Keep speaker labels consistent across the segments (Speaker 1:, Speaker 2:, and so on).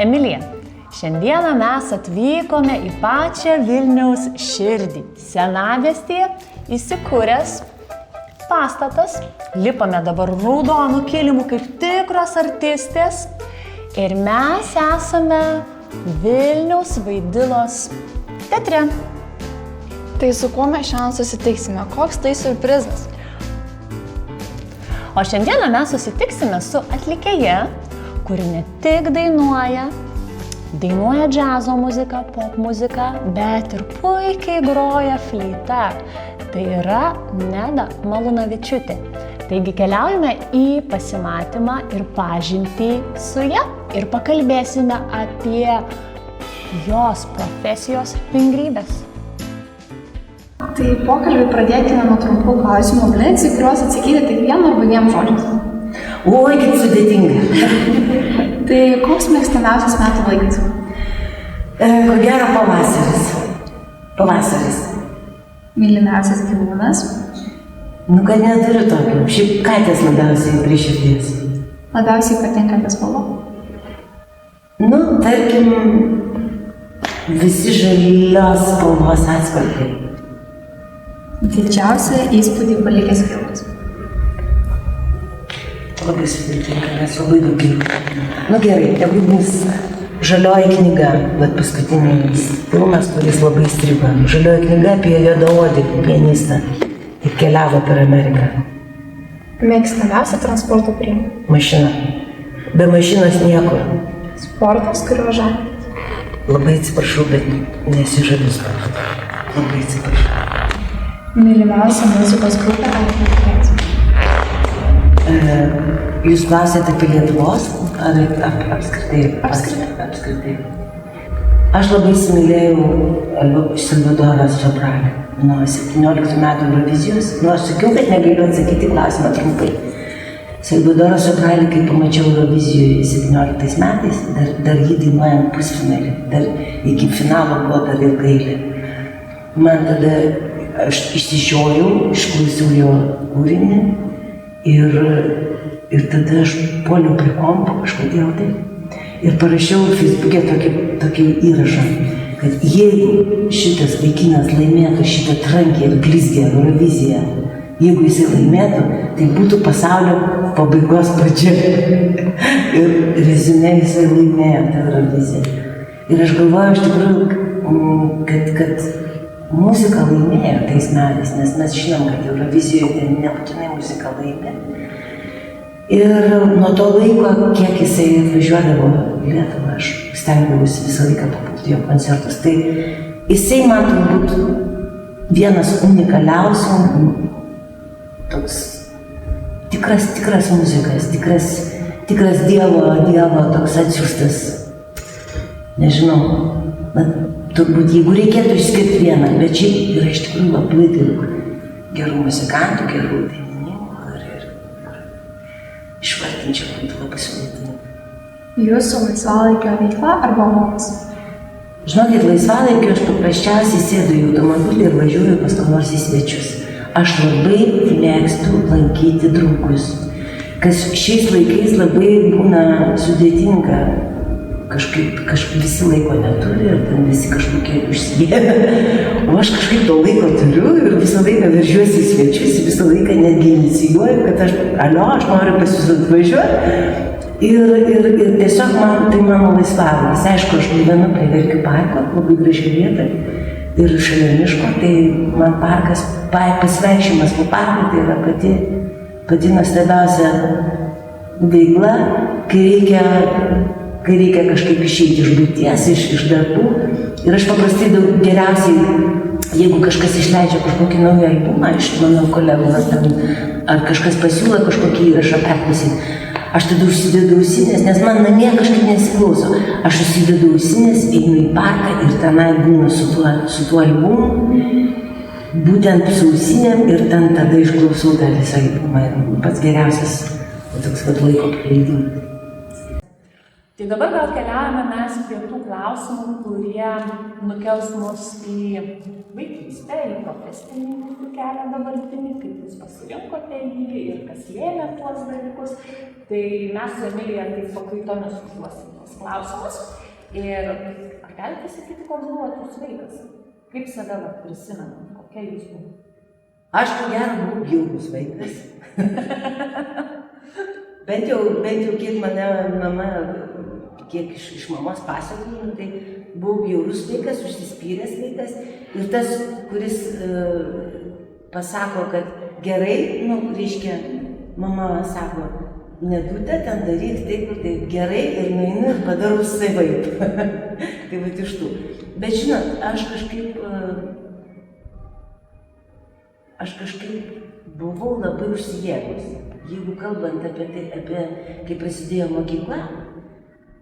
Speaker 1: Emilija, šiandieną mes atvykome į pačią Vilniaus širdį. Senamiestyje įsikūręs pastatas, lipame dabar raudonų kilimų kaip tikros artistės ir mes esame Vilniaus Vaidilos teatre.
Speaker 2: Tai su kuo mes šiandien susitiksime? Koks tai siurprizas?
Speaker 1: O šiandieną mes susitiksime su atlikėja, kuri ne tik dainuoja džiazo muziką, pop muziką, bet ir puikiai groja fleita. Tai yra Neda Malūnavičiūtė. Taigi keliaujame į pasimatymą ir pažintį su ja ir pakalbėsime apie jos profesijos vingrybės.
Speaker 2: Tai pokalbį pradėkime nuo trumpų klausimų blitz, į kuriuos atsakyti tik vienu arba dviem žodžiais.
Speaker 3: Oi, kaip sudėtinga.
Speaker 2: Tai koks mėgstamiausias metų laikas?
Speaker 3: Ko gero pavasaris.
Speaker 2: Mylimiausias gyvūnas?
Speaker 3: Kad neturiu tokio. Šiaip katės labiausiai prie širdies.
Speaker 2: Labiausiai patinkantis spalva?
Speaker 3: Tarkim, visi žalios spalvos atspalviai.
Speaker 2: Didžiausią įspūdį palikęs filmas?
Speaker 3: Labai sudėtinga, nes labai daug gyvų. Gerai, jeigu bus Žalioji knyga, bet paskutinis filmas, kuris labai įstrigo. Žalioji knyga apie juodaodį pianistą ir keliavo per Ameriką.
Speaker 2: Mėgstamiausia transporto priemonė?
Speaker 3: Mašina. Be mašinos niekur.
Speaker 2: Sportas, kurio žavi?
Speaker 3: Labai atsiprašau, bet nesižaviu sportu. Labai atsiprašau.
Speaker 2: Mylimiausia muzikos grupė ar atlikėjas?
Speaker 3: Jūs klausėte apie Lietuvos ar apskritai?
Speaker 2: Apskritai.
Speaker 3: Aš labai įsimylėjau Salvadorą Sobralį nuo 17 metų Eurovizijos. Aš sakiau, kad negaliu atsakyti klausimą trumpai. Salvadorą Sobralį, kai pamačiau Eurovizijoje 17 metais, dar jį dainuojant pusfinalį, dar iki finalo buvo dar ilgai. Man tada aš išsižiojau, išklausiau jo kūrinį ir tada aš puoliau prie kompo kažkodėl tai ir parašiau Facebook'e tokį įrašą, kad jeigu šitas vaikinas laimėtų šitą trankę ir blizgę Euroviziją, jeigu jisai laimėtų, tai būtų pasaulio pabaigos pradžia. Ir reziumė jisai laimėjo tą Euroviziją. Ir aš galvoju iš tikrųjų, kad muzika laimėjo tais metais, nes mes žinom, kad Eurovizijoje nebūtinai muzika laimė. Ir nuo to laiko, kiek jisai atvažiuodavo į Lietuvą, aš stengiausi visą laiką papūti jo koncertus. Tai jisai man turbūt vienas unikaliausių, toks tikras muzikas, tikras Dievo toks atsiųstas, nežinau, turbūt, jeigu reikėtų išskirti vieną, bet šiaip yra iš tikrųjų labai daug gerų muzikantų, gerų dainininkų ir išvardinčiau, būtų labai sudėtinga.
Speaker 2: Jūsų laisvalaikio veikla arba hobis?
Speaker 3: Žinokit, laisvalaikio aš paprasčiausiai sėdu į automobilį ir važiuoju pas ką nors į svečius. Aš labai mėgstu lankyti draugus, kas šiais laikais labai būna sudėtinga. Kažkaip visi laiko neturi ir ten visi kažkokie užsidėję. O aš kažkaip to laiko turiu ir visą laiką veržiuosi į svečius, visą laiką netgi inicijuoju, kad aš noriu pas jūs atvažiuoti. Ir tiesiog tai mano laisvalaikis. Aišku, aš gyvenu prie Verkių parko, labai graži vieta. Ir šalia miško, tai man parkas, pasivaikščiojimas po parką, tai yra pati nuostabiausia veikla, kai reikia kažkaip išeiti iš buities, iš darbų. Ir aš paprastai geriausiai, jeigu kažkas išleidžia kažkokį naują albumą iš mano kolegų, ar kažkas pasiūlo kažkokį įrašą perklausyti, aš tada užsidedu ausinės, nes man namie kažkaip nesiklauso. Aš užsidedu ausinės, einu į parką ir tenai būnu su tuo albumu, būtent su ausinėm ir tada išklausau tą visą albumą. Pats geriausias toks laiko praleidimas.
Speaker 1: Tai dabar gal keliaujame mes prie tų klausimų, kurie nukels mus į vaikystę, į profesinį kelią dabartinį, kaip jūs pasirinkote jį ir kas lėmė tuos dalykus. Tai mes su Emilija taip pakaitomis užduosim tuos klausimus. Ir ar galite pasakyti, koks buvo jūsų vaikas? Kaip save prisimenat? Kokia jūs buvo?
Speaker 3: Aš ko gero buvau bjaurus vaikas. bent jau kiek mane mama, kiek iš mamos pasakojimų, tai buvau bjaurus vaikas, užsispyręs vaikas. Ir tas, kuris pasako, kad gerai, reiškia, mama sako, nedūtė, ten daryk taip gerai ir nueinu ir padarau savaip. Tai vat iš tų. Bet žinot, aš kažkaip buvau labai užsijėgus. Jeigu kalbant apie tai, kai prasidėjo mokykla,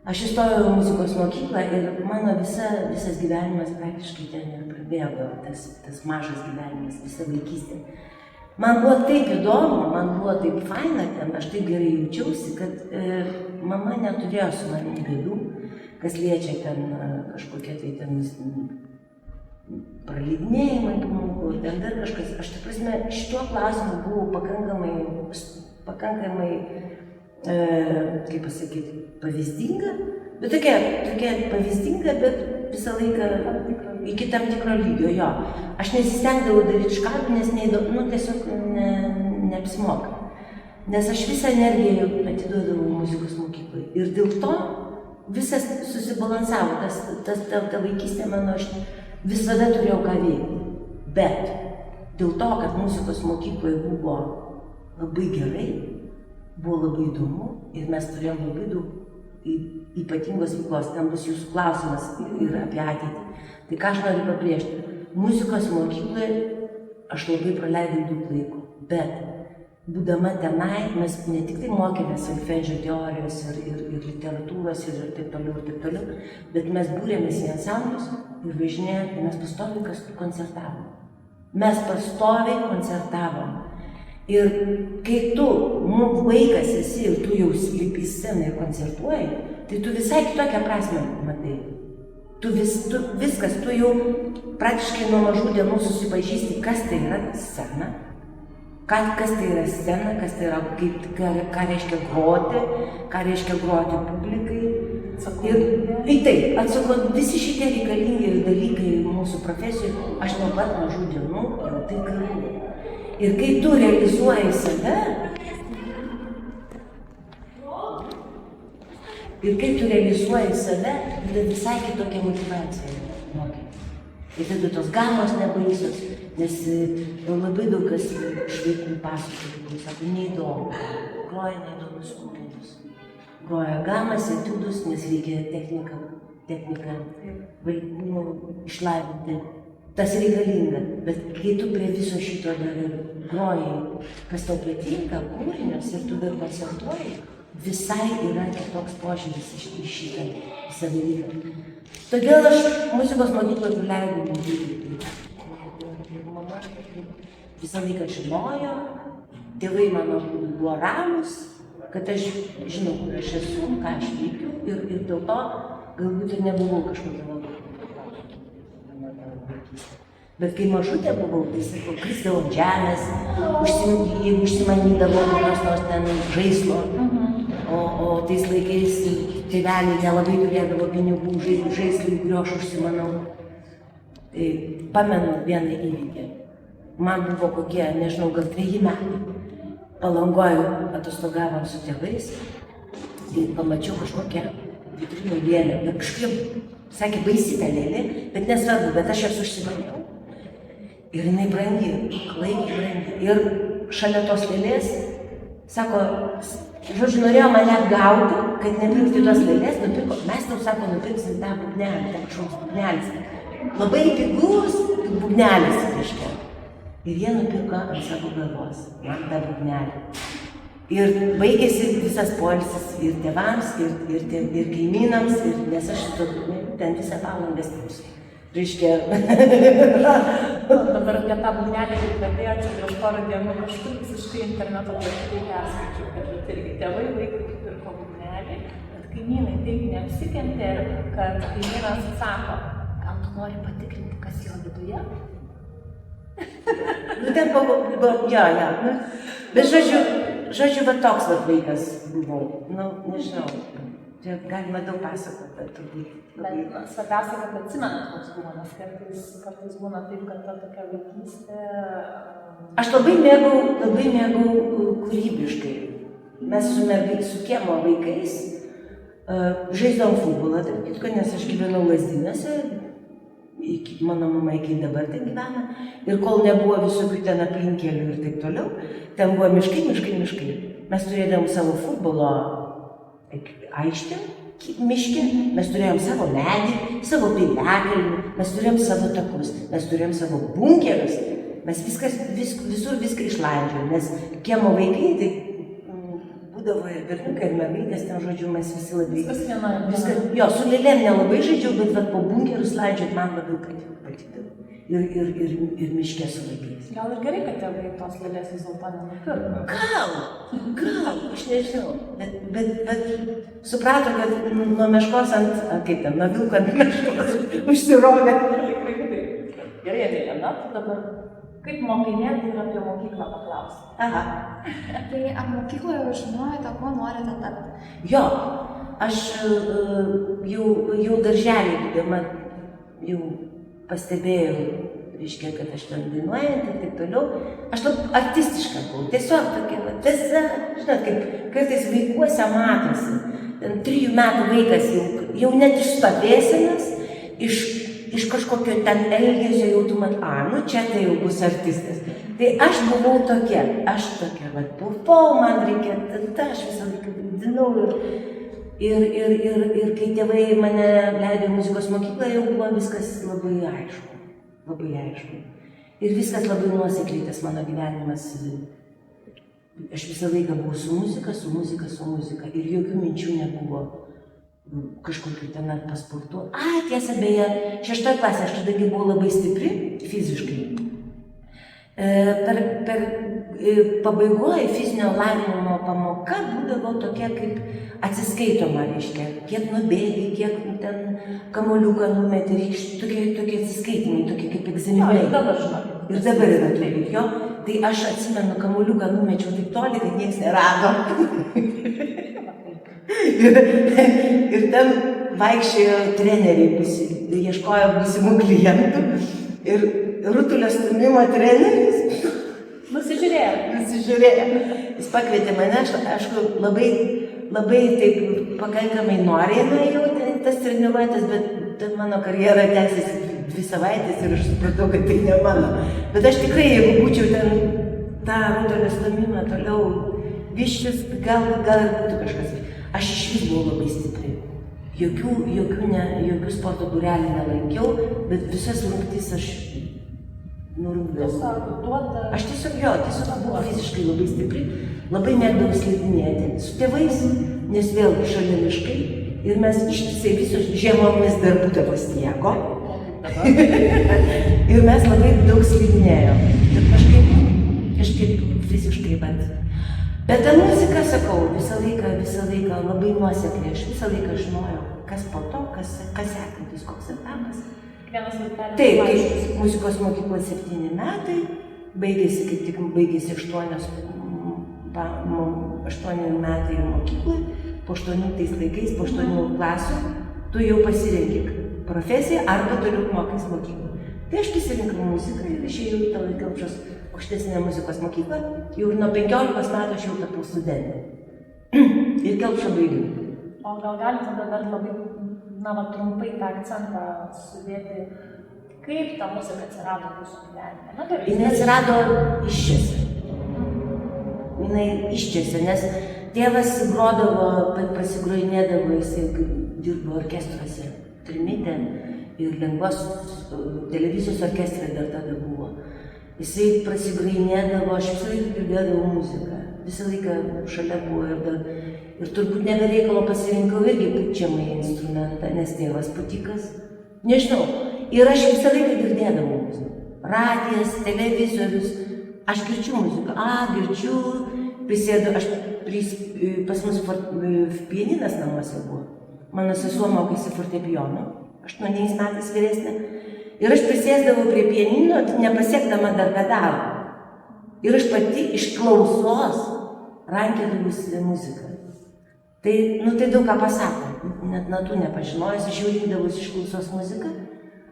Speaker 3: aš įstojau į muzikos mokyklą ir mano visas gyvenimas praktiškai ten ir prabėgo, tas mažas gyvenimas, visa vaikystė. Man buvo taip įdomu, man buvo taip faina ten, aš taip gerai jaučiausi, kad mama neturėjo su manim bėdų, kas liečia ten kažkokie tai ten praleidinėjimai pamokų, ten dar kažkas. Aš, ta prasme, šituo klausimu buvau pakankamai, kaip pasakyti, pavyzdinga, bet tokia pavyzdinga, bet visą laiką iki tam tikro lygio, jo. Aš nesistengdavau daryti škabų, nes tiesiog neapsimoka. Nes aš visą energiją atiduodavau muzikos mokyklai. Ir dėl to visas susibalansavo, ta vaikystė mano, aš visada turėjau ką veikti. Bet dėl to, kad muzikos mokykloje buvo labai gerai, buvo labai įdomu ir mes turėjom labai daug ypatingos veiklos. Ten bus jūsų klausimas ir apie ateitį. Tai ką aš noriu pabrėžti? Muzikos mokykloje aš labai praleidau daug laiko, bet būdama tenai, mes ne tik tai mokėmės solfedžio teorijos ir literatūros ir taip toliau, bet mes būrėmės į ansamblius ir važinėjom, ir mes pastoviai koncertavom. Mes pastoviai koncertavom. Ir kai tu vaikas esi ir tu jau lipi į sceną ir koncertuoji, tai tu visai kitokią prasmę matai. Tu jau praktiškai nuo mažų dienų susipažįsti, kas tai yra scena. Kas tai yra scena, kas tai yra, ką reiškia groti publikai. Ir taip, visi šitie reikalingi dalykai mūsų profesijoje, aš nuo pat mažų dienų jau tai kalbu. Ir kai tu realizuoji save, tada visai kitokia motyvacija mokytis. Ir tada tos gamos nebaisos, nes labai daug kas iš vaikų pasakoja, sako, neįdomu, groja neįdomus kūrinius. Groja gamas, etiudus, nes reikia techniką išlavinti. Tas reikalinga, bet kai tu prie viso šito dar groji, kas tau patinka, kūrinius ir tu dar koncertuoji, visai yra kitoks požiūris į šitą visą dalyką. Todėl aš muzikos mokykloje praleidau daugybę. Mama visą laiką žinojo, tėvai mano buvo ramūs, kad aš žinau, kur aš esu, ką aš veikiu ir dėl to galbūt ir nebuvau kažkokia labai. Bet kai mažutė buvau, tai sakau, krisdavau ant žemės, jeigu užsimanydavau kokios nors ten žaislo, o tais laikais tėveliai nelabai turėdavo pinigų žaislui, kurio aš užsimanau. Tai pamenu vieną įvykį. Man buvo kokie, nežinau, gal 3 metai. Palangoje atostogavom su tėvais ir pamačiau kažkokią vitrinų lėlę. Ir kažkaip, sakė, baisi ta lėlė, bet nesvarbu, bet aš jas užsimaniau. Ir jinai brangi, klaikiai brangi. Ir šalia tos lėlės, sako, žodžiu, norėjo mane apgauti, kad nepirkti tos lėlės, nupirko. Mes tau, sako, nupirksim tą būgnelį, tą kažkoks būgnelis. Labai pigus būgnelis, reiškia. Ir jie nupirko ant savo galvos, man tą būgnelį. Ir baigėsi visas poilsis ir tėvams, ir kaimynams, nes aš ten visą Palangą stebsiu. Reiškia.
Speaker 1: Dabar apie tą būgnelį kalbėjo, čia prieš porą dienų kažkur visiškai interneto platformoje perskaičiau, kad irgi tėvai vaikui pirko būgnelį, bet kaimynai taip neapsikentė, kad kaimynas sako, gal tu nori patikrinti, kas jo viduje?
Speaker 3: Nu, ten buvo, jo. Nu, bet žodžiu, va toks va vaikas buvau. Nu, nežinau, čia galima daug pasakoti, bet turbūt.
Speaker 1: Bet svarbiausia, kad atsimenat, koks buvo, nes kartais būna taip, kad ta tokia vaikystė...
Speaker 3: Aš labai mėgau kūrybiškai. Mes su kiemo vaikais žaisdavom futbolą, tarp kitko, nes aš gyvenau Lazdynėse, mano mama iki dabar ten gyvena, ir kol nebuvo visokių ten aplinkelių ir taip toliau, ten buvo miškai. Mes turėdavom savo futbolo aikštę, miške, mes turėjom savo medį, savo piliakalnį, mes turėjom savo takus, mes turėjom savo bunkerius, mes visur viską išlandžiom, nes kiemo vaikai, tai būdavo ir berniukai, ir mergaitės, ten žodžiu, mes visi labai... Jo, su lėlėm nelabai žaidžiau, bet po bunkerus landžiot man labiau patikdavo. Ir miške su vaikais.
Speaker 1: Gal ir gerai, kad tėvai tos lėlės vis dėlto nenupirko?
Speaker 3: Gal, aš nežinau. Bet suprato, kad nuo meškos nuo vilko ant meškos užsirovė.
Speaker 1: Gerai, Emilija, dabar kaip mokinėti ir apie mokyklą paklausti?
Speaker 3: Aha.
Speaker 2: Tai ar mokykloje žinojote, ko norite tapti?
Speaker 3: Jo, aš jau darželį būdama jau pastebėjau, reiškia, kad aš ten dainuojant ir taip toliau. Aš labai artistiška buvau, tiesiog tokia, visa, žinot, kaip kartais vaikuose matosi. Ten 3 metų vaikas jau net išstovėsinas, iš kažkokio ten elgesio jau tu nu čia tai jau bus artistas. Tai aš buvau tokia, buvau, man reikia, aš visą laiką vaidinau ir kai tėvai mane leido muzikos mokyklą, jau buvo viskas labai aišku. Ir viskas labai nuosekliai, tas mano gyvenimas. Aš visą laiką buvau su muzika ir jokių minčių nebuvo kažkokiu ten pasportu. Tiesa, beje, 6 klasė aš tada buvau labai stipri fiziškai. Per pabaigoje fizinio lavinimo pamoka būdavo tokia kaip atsiskaitoma, reiškia, kiek nubėgi, kiek ten kamuoliuką numetė, tokie atsiskaitimai, tokie kaip egzaminai. Ir dabar yra turbūt jo. Tai aš atsimenu, kamuoliuką numečiau taip toli, kad nieks nerado. Ir ten vaikščiojo treneriai, ieškojo būsimų klientų. Ir rutulio stūmimo treneris nusižiūrėjo. Jis pakvietė mane, aš labai taip pakankamai noriai nuėjau tas treniruotis, bet mano karjera tęsiasi 2 savaitės ir aš supratau, kad tai ne mano. Bet aš tikrai, jeigu būčiau ten tą rutulio stūmimą toliau vyščius, gal ir būtų kažkas. Aš išvis buvau labai stipri. Jokių sporto būrelių nelankiau, bet visas rungtis aš nurungdavau. Aš tiesiog buvau fiziškai labai stipri, labai mėgdavau slidinėti su tėvais, nes vėlgi šalia miškai ir mes ištisai visos žiemomis dar būdavo sniego. Ir mes labai daug slidinėjom. Ir kažkaip fiziškai, bet ta muzika, sakau, visą laiką labai nuosekliai, aš visą laiką žinojau, kas po to, kas sekantis, koks etapas. Taip, kaip muzikos mokykla 7 metai, baigėsi 8 metai mokyklai, po 8 laikais, po 8 klasių, tu jau pasirenki profesiją arba toliau mokais mokyklą. Tai aš pasirinkau muziką ir išėjau į Tallat Kelpšos aukštesnę muzikos mokyklą, jau nuo 15 metų aš jau tapau studentė. Ir Kelpšą baigiau.
Speaker 1: O gal galite dabar labai, trumpai tą akcentą sudėti, kaip ta muzika atsirado jūsų gyvenime?
Speaker 3: Jis atsirado iščiose, nes tėvas grodavo, pasigrojinėdavo, jisai dirbo orkestruose, Trimitė ir lengvos televizijos orkestrai dar tada buvo. Jisai prasigrojinėdavo, aš visą laiką girdėdavau muziką, visą laiką šalia buvo ir turbūt nebereikalo pasirinkau irgi pučiamąjį instrumentą, nes tėvas putikas, nežinau, ir aš visą laiką girdėdavau muziką. Radijas, televizorius, aš girdžiu muziką, girdžiu, prisėdu, aš pas mus pianinas namuose buvo. Mano sesuo mokėsi fortepijono, 8 metais vyresnė. Ir aš prisėsdavau prie pianino, nepasiekdama dar pedalų. Ir aš pati iš klausos rankėdavusi muziką. Tai daug ką pasako. Net natų nepažinojęs, aš jau rinkdavusi iš klausos muziką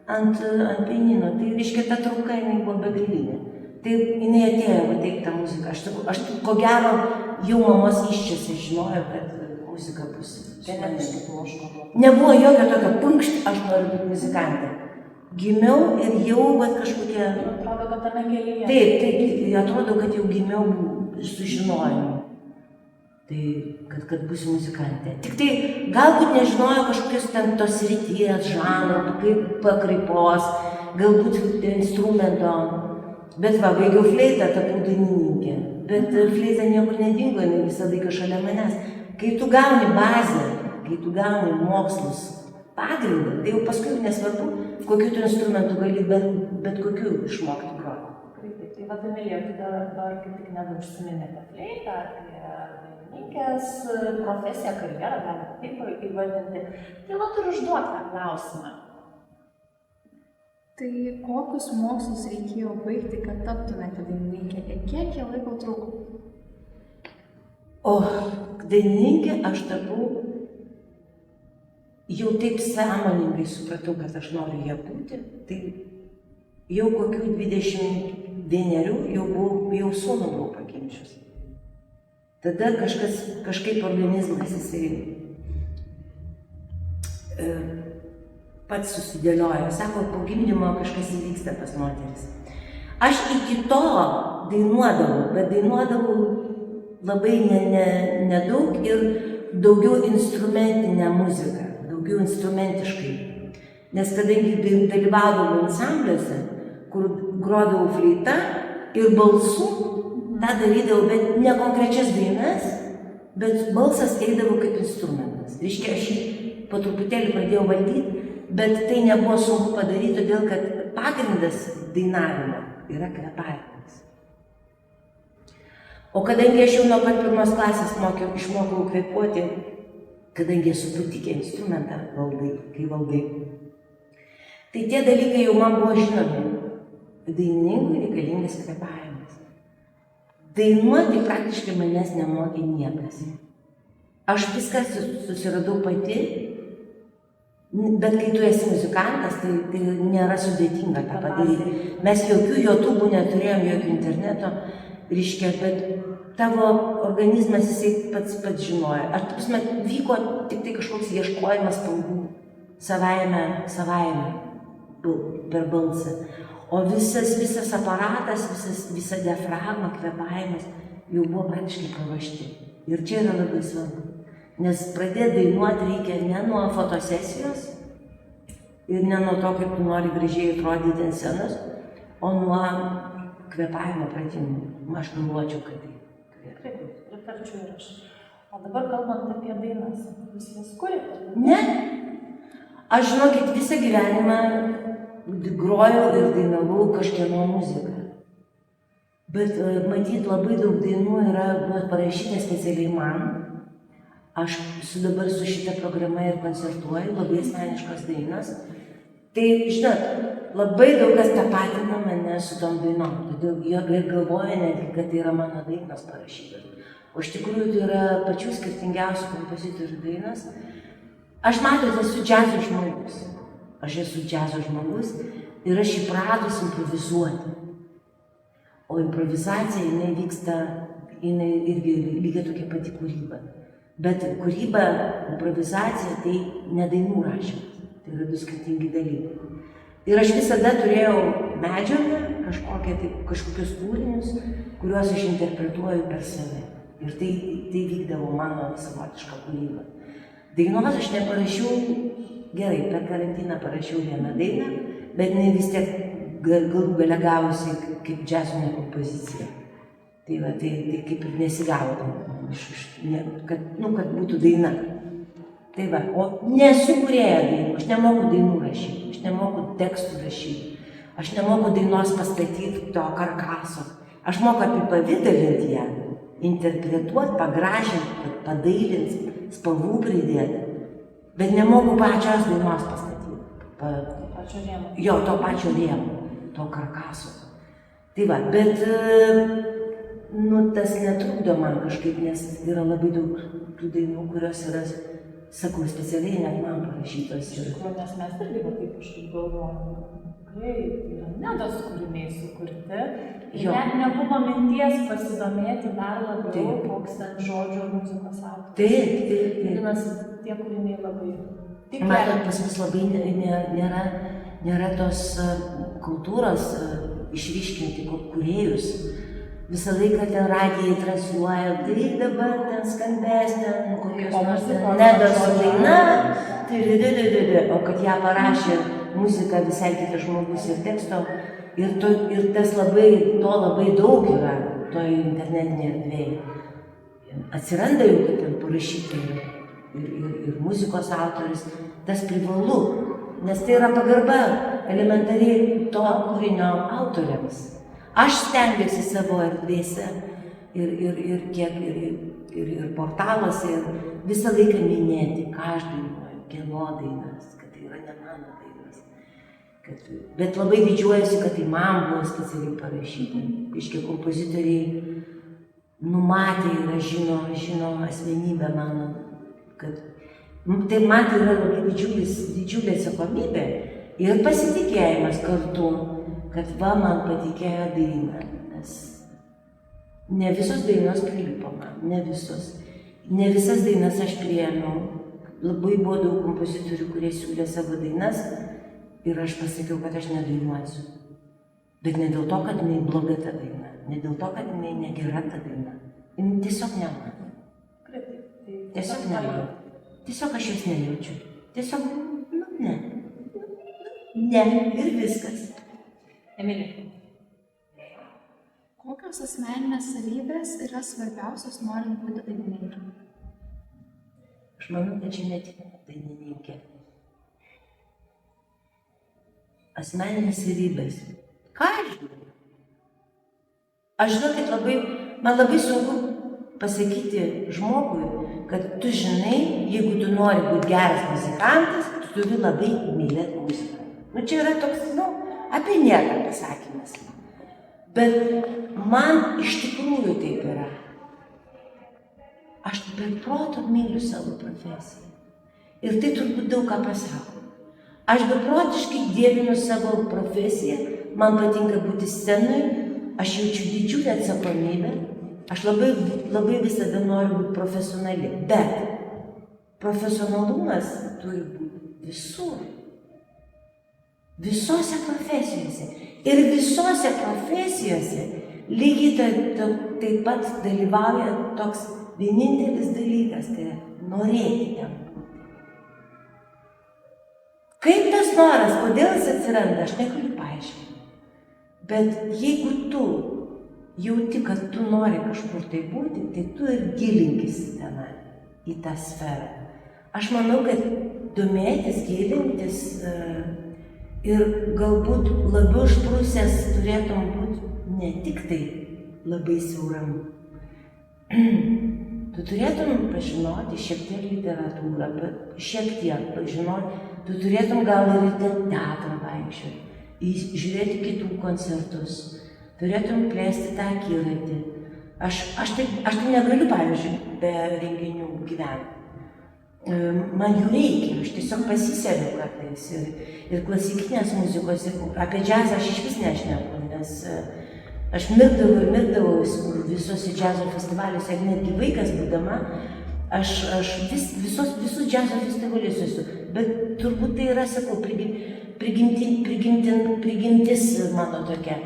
Speaker 3: ant pianino. Tai reiškia, ta trauka jinai buvo begalinė. Tai jinai atėjo, va taip, ta muzika. Aš ko gero jau mamos iščiasi žinojau, kad muzika bus. Nebuvo jokio tokio punkšt, aš noriu būti muzikantė. Gimiau ir jau kažkokia...
Speaker 1: Atrodo, kad tame kelyje.
Speaker 3: Taip, atrodo, kad jau gimiau sužinojau. Tai, kad būsiu muzikantė. Tik tai galbūt nežinojau kažkokios ten tos srities, žanro, kaip pakraipos, galbūt instrumento. Bet baigiau fleitą, tapau dainininkė. Bet fleita niekur nedingo, jinai visą laiką šalia manęs. Kai tu gauni bazę, kai tu gauni mokslus, pagrindą, tai jau paskui nesvarbu, kokiu tu instrumentu gali bet kokiu išmokti groti.
Speaker 1: Tai va, Emilija, tu dar kaip tik neužsiminėte fleitą, apie dainininkės profesiją, karjerą, galima taip įvardinti. Tai va, turiu užduoti tą klausimą.
Speaker 2: Tai kokius mokslus reikėjo baigti, kad taptumėte dainininkė ir kiek jie laiko truko?
Speaker 3: O dainininkė aš tapau, jau taip sąmoningai supratau, kad aš noriu ją būti, tai jau kokių 21 jau sūnų buvau pagimdžius. Tada kažkaip organizmas jisai pats susidėliojo. Sako, po gimdymo kažkas įvyksta pas moteris. Aš iki to dainuodavau, bet dainuodavau labai nedaug ir daugiau instrumentinę muziką, daugiau instrumentiškai. Nes kadangi dalyvaudavau ansambliuose, kur grodavau fleitą ir balsu, tą darydavau, bet ne konkrečias dainas, bet balsas eidavo kaip instrumentas. Reiškia, aš jį po truputėlį pradėjau valdyti, bet tai nebuvo sunku padaryti, todėl kad pagrindas dainavimo yra kvėpavimas. O kadangi aš jau nuo pat 1 klasės išmokau kvėpuoti, kadangi esu putikė instrumentą kai valdai, tai tie dalykai jau man buvo žinomi. Dainininkui reikalingas kvėpavimas. Dainuoti praktiškai manęs nemokė niekas. Aš viską susiradau pati. Bet kai tu esi muzikantas, tai nėra sudėtinga tą padaryti. Mes jokių YouTube'ų neturėjom, jokių interneto, reiškia, bet tavo organizmas jisai pats žinojo. Vyko tik tai kažkoks ieškojimas spalvų savaime per balsą. O visas aparatas, visa diafragma, kvėpavimas jau buvo praktiškai paruošti. Ir čia yra labai svarbu. Nes pradėti dainuoti reikia ne nuo fotosesijos ir ne nuo to, kaip tu nori gražiai atrodyti ant scenos, o nuo kvėpavimo pratimų. Aš galvočiau, kad tai.
Speaker 1: Taip, pritarčiau ir aš. O dabar kalbant apie dainas, jūs jas kuriate?
Speaker 3: Ne. Aš žinokit, visą gyvenimą grojau ir dainavau kažkieno muziką. Bet matyt, labai daug dainų yra parašyta specialiai man. Aš dabar su šita programa ir koncertuoju, labai asmeniškos dainos. Tai, žinot, labai daug kas tapatina mane su tom dainom. Todėl jie galvoja netgi, kad tai yra mano dainos parašytos. O iš tikrųjų tai yra pačių skirtingiausių kompozitorių dainos. Aš matot, esu džiazo žmogus. Aš esu džiazo žmogus ir aš įpratus improvizuoti. O improvizacija, jinai vyksta, jinai irgi lygiai tokia pati kūryba. Bet kūryba, improvizacija, tai ne dainų rašymas. Tai yra 2 skirtingi dalykai. Ir aš visada turėjau medžiagą, kažkokius kūrinius, kuriuos aš interpretuoju per save. Ir tai vykdavo mano savotiška kūryba. Dainos aš neparašiau, gerai, per karantiną parašiau vieną dainą, bet jinai vis tiek galų gale gavosi kaip džiazinė kompozicija. Tai kaip ir nesigavo, kad būtų daina. Tai va, o nesu kūrėja dainų, aš nemoku dainų rašyti, aš nemoku tekstų rašyti, aš nemoku dainos pastatyti to karkaso. Aš moku apipavydalinti ją, interpretuoti, pagražinti, padailint, spalvų pridėti, bet nemoku pačios dainos pastatyti.
Speaker 1: Pačio rėmo.
Speaker 3: Jo, to pačio rėmo, to karkaso. Tai va, bet tas netrukdo man kažkaip, nes yra labai daug tų dainų, kurios yra, sakau, specialiai net man parašytos.
Speaker 1: Nes mes irgi va taip kažkaip galvojame, tikrai yra Nedos kūriniai sukurti.
Speaker 3: Jo.
Speaker 1: Net nebuvo minties pasidomėti dar labiau, koks ten žodžio muzikos autorius.
Speaker 3: Taip.
Speaker 1: Vadinasi, tie kūriniai labai...
Speaker 3: Matot, pas mus labai nėra tos kultūros išryškinti kūrėjus. Visą laiką ten radijai transliuoja, tai dabar ten skambės, ten kokios nors Nedos daina, o kad ją parašė muziką visai kitas žmogus ir teksto, ir tas labai daug yra toj internetinėje erdvėje. Atsiranda jau, kad ten parašyti ir muzikos autoris, tas privalu, nes tai yra pagarba elementariai to kūrinio autoriams. Aš stengiuosi savo erdvėse ir portaluose visą laiką minėti, ką aš dainuoju, kieno dainas, kad tai yra ne mano dainas. Bet labai didžiuojasi, kad tai man buvo specialiai parašyta. Iškiek kompozitoriai numatė ir žino asmenybę mano. Tai man tai yra labai didžiulė atsakomybė ir pasitikėjimas kartu, kad va man patikėjo dainą, nes ne visos dainos prilipo man, ne visos. Ne visas dainas aš priėmiau. Labai buvo daug kompozitorių, kurie siūlė savo dainas ir aš pasakiau, kad aš nedainuosiu. Bet ne dėl to, kad jinai bloga ta daina, ne dėl to, kad jinai negera ta daina. Jinai tiesiog ne man. Tiesiog ne man. Tiesiog aš jos nejaučiu. Tiesiog, ne. Ne, ir viskas.
Speaker 1: Emilija.
Speaker 2: Kokios asmeninės savybės yra svarbiausios norint būti dainininkė?
Speaker 3: Aš manau, kad čia ne tik dainininkė. Asmeninės savybės. Ką aš žinau? Aš žinau, kad man labai sunku pasakyti žmogui, kad tu žinai, jeigu tu nori būti geras muzikantas, tu turi labai mylėti muziką. Čia yra toks, apie nieką pasakymas. Bet man iš tikrųjų taip yra. Aš be proto myliu savo profesiją. Ir tai turbūt daug ką pasako. Aš beprotiškai dievinu savo profesiją, man patinka būti scenoje, aš jaučiu didžiulę atsakomybę, aš labai visada noriu būti profesionali. Bet profesionalumas turi būti visur. Visose profesijose. Ir visose profesijose lygiai taip pat dalyvauja toks vienintelis dalykas, tai norėti ten būti. Kaip tas noras, kodėl jis atsiranda, aš negaliu paaiškinti. Bet jeigu tu jauti, kad tu nori kažkur tai būti, tai tu ir gilinkisi tenai, į tą sferą. Aš manau, kad domėtis, gilintis ir galbūt labiau išprusęs turėtum būti ne tik tai labai siauram. Tu turėtum pažinoti šiek tiek literatūrą, šiek tiek pažinoti, tu turėtum gal ir į teatrą vaikščioti, žiūrėti kitų koncertus, turėtum plėsti tą akiratį. Aš tai negaliu, pavyzdžiui, be renginių gyventi. Man jų reikia, aš tiesiog pasisemiu kartais ir klasikinės muzikos, ir apie džiazą aš išvis nešneku, nes aš mirdavau visose džiazo festivaliuose, ir netgi vaikas būdama, aš visus džiazo festivalius esu, bet turbūt tai yra, sakau, prigimtis mano tokia.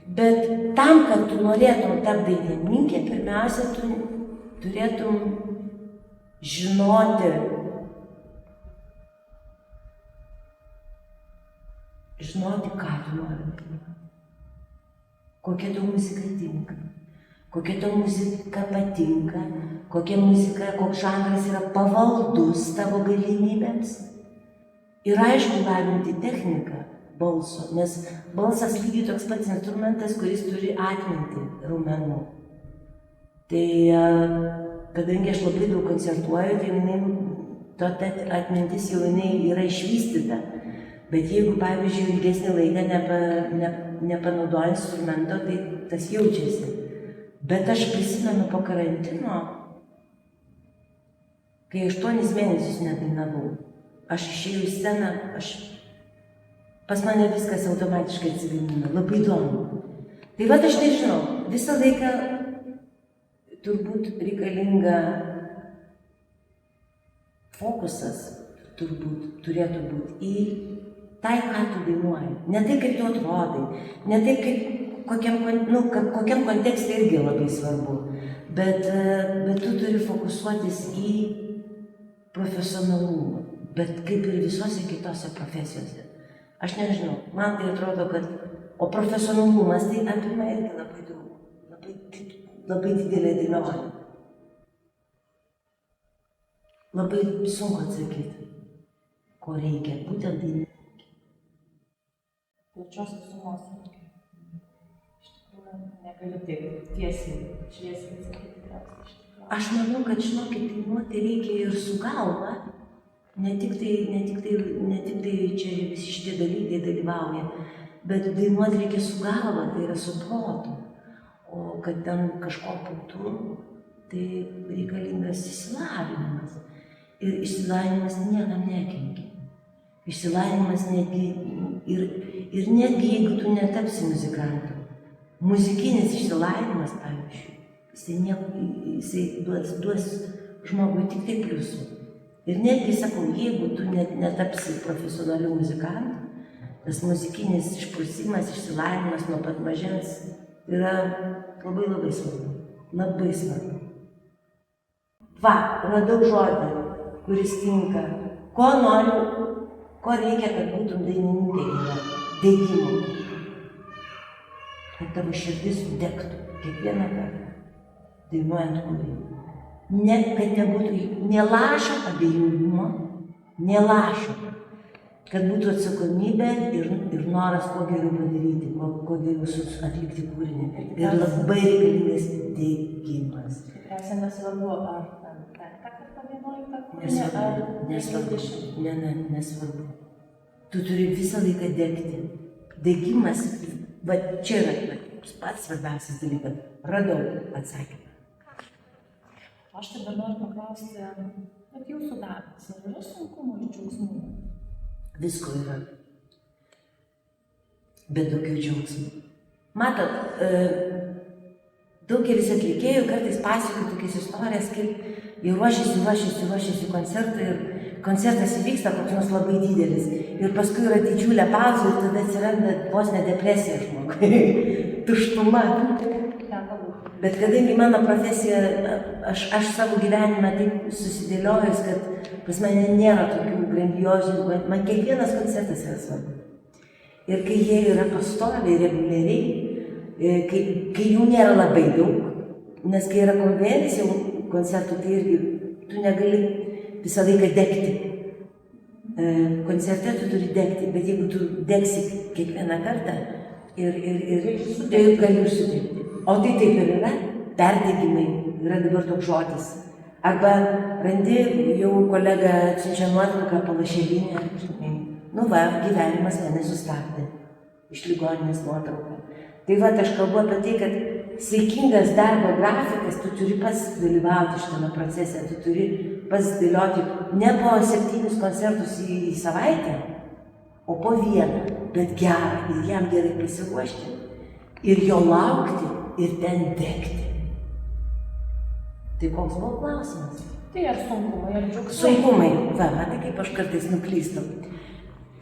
Speaker 3: Bet tam, kad tu norėtum tapti dainininkė, pirmiausia, tu turėtum žinoti, ką tu nori. Kokia tau muzika tinka, kokia tau muzika patinka, koks žanras yra pavaldus tavo galimybėms. Ir aišku, lavinti techniką balso, nes balsas lygiai toks pats instrumentas, kuris turi atmintį raumenų. Tai kadangi aš labai daug koncertuoju, tai ta atmintis jau yra išvystyta. Bet jeigu, pavyzdžiui, ilgesnį laiką nepanaudoju instrumento, tai tas jaučiasi. Bet aš prisimenu po karantino, kai 8 mėnesius nedainavau, aš išėjau į sceną, pas mane viskas automatiškai atsigamina, labai įdomu. Tai va aš nežinau, visą laiką turbūt reikalinga fokusas, turėtų būti į tai, ką tu dainuoji. Ne tai, kaip tu atrodai, ne tai, kokiam kontekste irgi labai svarbu, bet tu turi fokusuotis į profesionalumą, bet kaip ir visose kitose profesijose. Aš nežinau, man tai atrodo, kad o profesionalumas tai apima irgi labai daug, labai didelė dėlionė. Labai sunku atsakyti, ko reikia, būtent dainininkė.
Speaker 1: Plačios visumos reikia. Iš tikrųjų, negaliu taip tiesiai, šviesiai atsakyti tikriausiai.
Speaker 3: Aš manau, kad, žinokit, dainuoti reikia ir su galva. Ne tik tai čia visi šitie dalykai dalyvauja, bet dainuoti reikia su galva, tai yra su protu. O kad ten kažko būtų, tai reikalingas išsilavinimas. Ir išsilavinimas niekam nekenkia. Išsilavinimas netgi, ir netgi jeigu tu netapsi muzikantu, muzikinis išsilavinimas, pavyzdžiui, jisai duos žmogui tik tai pliusų. Ir netgi sakau, jeigu tu netapsi profesionaliu muzikantu, tas muzikinis išprusimas, išsilavinimas nuo pat mažens yra labai svarbu. Labai svarbu. Va, radau žodį, kuris tinka. Ko noriu, ko reikia, kad būtum dainininkė yra degimo. Kad tavo širdis degtų kiekvieną kartą, dainuojant kūrinį. Kad nebūtų nė lašo abejingumo, nė lašo. Kad būtų atsakomybė ir noras kuo geriau padaryti, kuo geriau atlikti kūrinį. Ir labai reikalingas degimas.
Speaker 1: Tikriausiai nesvarbu, ar penktą kartą 11 kūrinį, ar
Speaker 3: nesvarbu. Tu turi visą laiką degti. Degimas, va čia yra pats svarbiausias dalykas. Radau atsakymą.
Speaker 1: Aš tada noriu paklausti, kad jūsų darbas, ar yra sunkumų ir džiaugsmų?
Speaker 3: Visko yra. Bet daugiau džiaugsmų. Matot, daugelis atlikėjų kartais pasakoja tokias istorijas, kaip jie ruošiasi koncertui ir koncertas įvyksta koks nors labai didelis. Ir paskui yra didžiulė pauzė ir tada atsiranda vos ne depresija žmogui. Tuštuma. Bet kadangi mano profesija, aš savo gyvenimą taip susidėliojus, kad pas mane nėra tokių grandiozinių, man kiekvienas koncertas yra svarbu. Ir kai jie yra pastoviai, reguliariai, kai jų nėra labai daug, nes kai yra konvejeris jau koncertų, tai irgi tu negali visą laiką degti. Koncerte tu turi degti, bet jeigu tu degsi kiekvieną kartą tai gali užsidirbti. O tai taip ir yra, perdegimai yra dabar toks žodis. Arba randi jau kolega atsiunčia nuotrauką palašėlinę, nu va, gyvenimas mane sustabdė, iš ligoninės nuotrauką. Tai va, aš kalbu apie tai, kad saikingas darbo grafikas, tu turi pats dalyvauti šitame procese, tu turi pats dėlioti ne po 7 koncertus į savaitę, o po 1, bet gerą ir jam gerai pasiruošti ir jo laukti ir ten degti. Tai koks buvo klausimas?
Speaker 1: Tai ar sunkumai, ar džiaugsmai?
Speaker 3: Sunkumai, va, matai, kaip aš kartais nuklystu.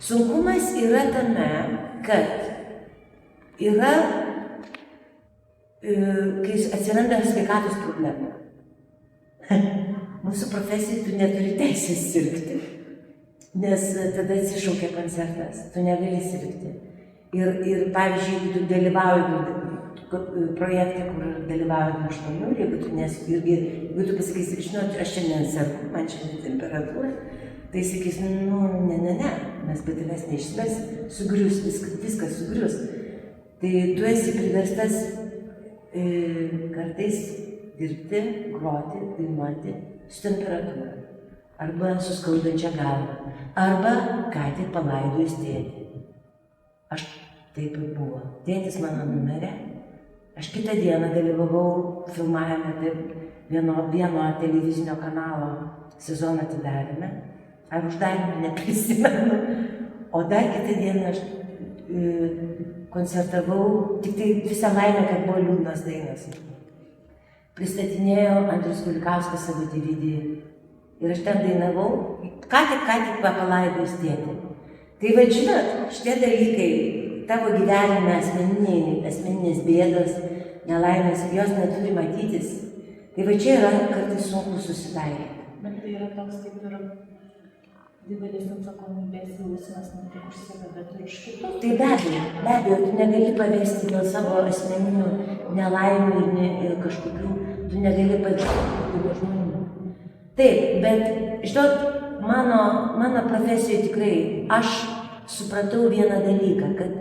Speaker 3: Sunkumas yra tame, kad yra, kai atsiranda sveikatos problema. Mūsų profesijai tu neturi teisės sirgti, nes tada atsišaukia koncertas, tu negali sirgti. Ir pavyzdžiui, jeigu tu dalyvauji projekte, kur dalyvauja žmonių, jeigu tu pasakysi, žinot, aš šiandien sergu, man šiandien temperatūra, tai sakys, ne, mes be tavęs neišsimes, sugrius, viskas sugrius. Tai tu esi priverstas kartais dirbti, groti, dainuoti su temperatūra, arba su skaudančia galva, arba ką tik palaidojus tėtį. Aš taip ir buvo. Tėtis mano numirė. Aš kitą dieną dalyvavau filmavime vieno televizinio kanalo sezono atidarime. Ar uždarime, neprisimenu. O dar kitą dieną aš koncertavau, tik tai visą laimę, kad buvo liūdnas dainas. Pristatinėjo Andrius Kulikauskas savo DVD. Ir aš ten dainavau, ką tik palaidojus tėtį. Tai va, žinot, šitie dalykai tavo gyvenime asmeninės bėdos, nelaimės, jos neturi matytis. Tai va čia yra kartais sunku susitaikyti.
Speaker 4: Bet tai yra toks kaip ir didelis atsakomybės jausmas, ne tik už save, bet ir už kitus.
Speaker 3: Tai be abejo, tu negali pavesti dėl savo asmeninių nelaimių ir kažkokių, tu negali padėti kitų žmonių. Taip, bet, žinot, mano profesijoje tikrai aš supratau vieną dalyką, kad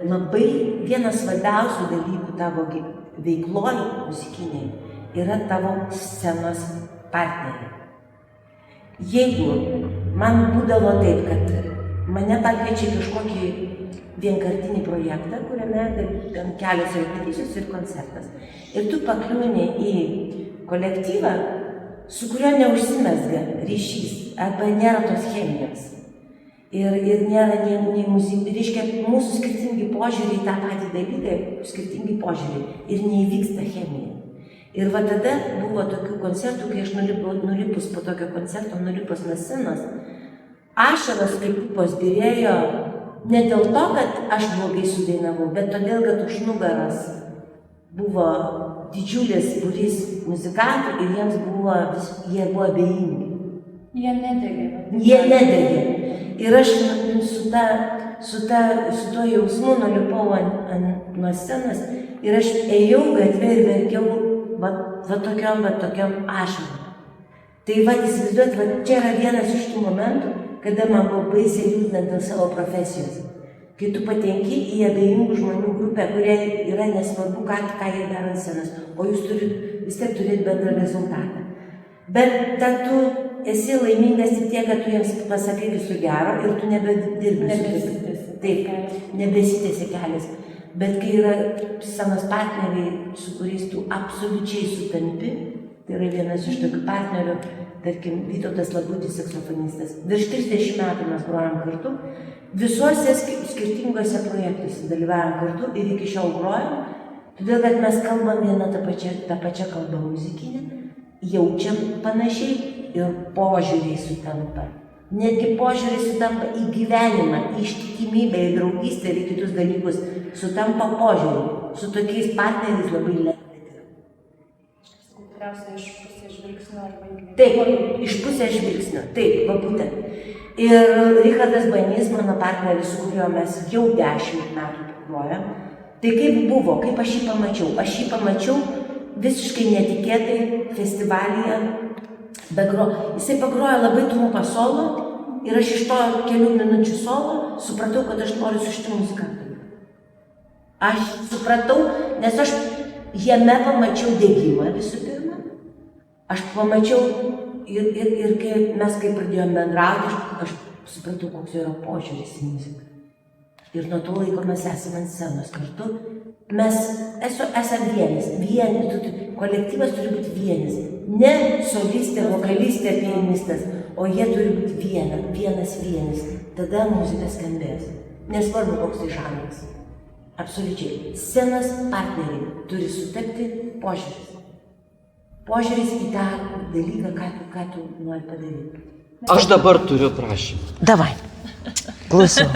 Speaker 3: labai vienas svarbiausių dalykų tavo veikloj muzikiniai yra tavo scenos partneriai. Jeigu man būdavo taip, kad mane pakviečia kažkokį vienkartinį projektą, kuriame ten kelios repeticijos ir koncertas, ir tu pakliūni į kolektyvą, su kuriuo neužsimezga ryšys, arba nėra tos chemijos. Ir nėra nei muzikų, reiškia, mūsų skirtingi požiūriai į tą patį dalyką, skirtingi požiūriai ir neįvyksta chemija. Ir va tada buvo tokių koncertų, kai aš nulipus po tokio koncerto, nulipus nuo scenos, ašaros kaip upos byrėjo ne dėl to, kad aš blogai sudainavau, bet todėl, kad už nugaros buvo didžiulis būrys muzikantų ir jie buvo abejingi.
Speaker 4: Jie nedegė.
Speaker 3: Jie nedegė. Ir aš su tuo jausmu nulipau nuo scenos ir aš ėjau gatvę ir verkiau va tokiom ašarom. Tai va, įsivaizduot, čia yra vienas iš tų momentų, kada man buvo baisiai liūdna dėl savo profesijos. Kai tu patenki į abejingų žmonių grupę, kurie yra nesvarbu, ką jie daro ant scenos, o jūs vis tiek turėti bendrą rezultatą. Bet tad tu esi laimingas tik tiek, kad tu jiems pasakai visų gero ir tu nebedirbi. Taip, nebesitėsi kelias. Bet kai yra scenos partneriai, su kuriais tu absoliučiai sutampi, tai yra vienas iš tokių partnerių, tarkim, Vytautas Labutis, saksofonistas. Virš 30 metų mes grojam kartu, visuose skirtingose projektuose dalyvaujam kartu ir iki šiol grojam, todėl kad mes kalbam vieną tą pačią kalbą muzikinę, jaučiam panašiai ir požiūriai sutampa. Netgi požiūriai sutampa į gyvenimą, į ištikimybę, į draugystę ir į kitus dalykus. Sutampa požiūriai. Su tokiais partneriais labai lengva dirbti.
Speaker 4: Tikriausiai iš pusės žvilgsnio arba įkvėpimo.
Speaker 3: Taip, iš pusės žvilgsnio. Taip, va būtent. Ir Richardas Banys, mano partneris, su kuriuo mes jau 10 metų grojam, tai kaip buvo, kaip aš jį pamačiau. Aš jį pamačiau visiškai netikėtai festivalyje. Jisai pagrojo labai trumpą solo ir aš iš to kelių minučių solo supratau, kad aš noriu su šitų muzikantų. Aš supratau, nes aš jame pamačiau degimą visų pirma. Aš pamačiau ir kai pradėjom bendrauti, aš supratau, koks yra požiūris į muziką. Ir nuo to laiko mes esame ant scenos kartu. Mes esame vienis. Kolektyvas turi būti vienis. Ne solistė, vokalistė, pianistas, o jie turi būti vienis. Tada muzika skambės. Nesvarbu, koks tai žanras. Absoliučiai. Scenos partneriai turi sutapti požiūris. Požiūris į tą dalyką, ką tu nori padaryti.
Speaker 5: Aš dabar turiu prašymą.
Speaker 3: Davai. Klausau.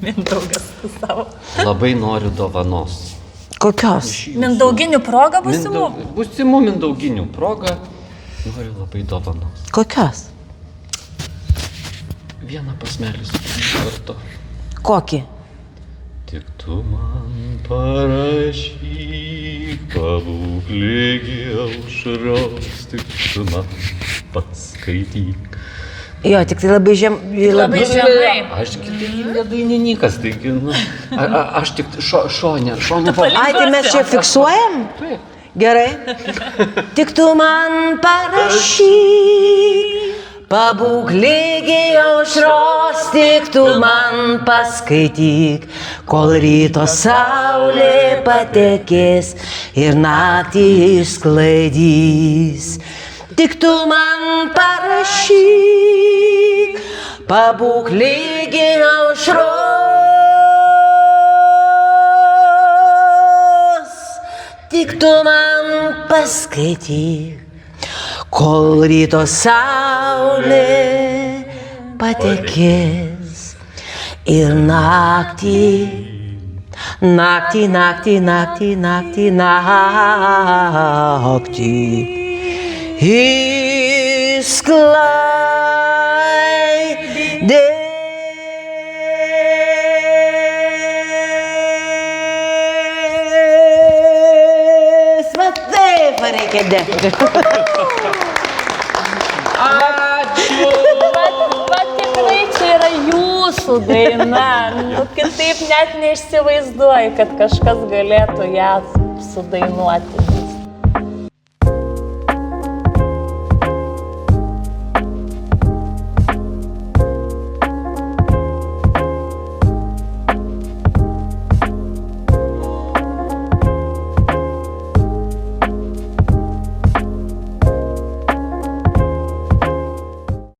Speaker 1: Mindaugas su savo.
Speaker 5: Labai noriu dovanos.
Speaker 3: Kokios?
Speaker 1: Mindauginių proga būsimų?
Speaker 5: Būsimų mindauginių proga noriu labai dovanos.
Speaker 3: Kokios?
Speaker 5: Vieną pasmelį su kartu.
Speaker 3: Kokį?
Speaker 5: Tik tu man parašyk, pabūk lygi aušros, tik tu man paskaityk.
Speaker 3: Jo, tik tai labai
Speaker 1: Labai žemai.
Speaker 5: Aš tik nedainininkas, taigi, aš tik šonė.
Speaker 3: Ai, tai mes čia fiksuojam?
Speaker 5: Taip.
Speaker 3: Gerai? Tik tu man parašyk, pabūk lygiai aušros, tik tu man paskaityk, kol ryto saulė patekės ir naktį išsklaidys. Tik tu man parašyk, pabūk lygiai aušros, tik tu man paskaityk, kol ryto saulė patekės ir naktį, naktį, naktį, naktį, naktį, naktį išsklaidės. Va taip reikia dėti.
Speaker 5: Ačiū!
Speaker 1: Bet tikrai čia yra jūsų daina. Nu, kitaip net neišsivaizduoju, kad kažkas galėtų ją sudainuoti.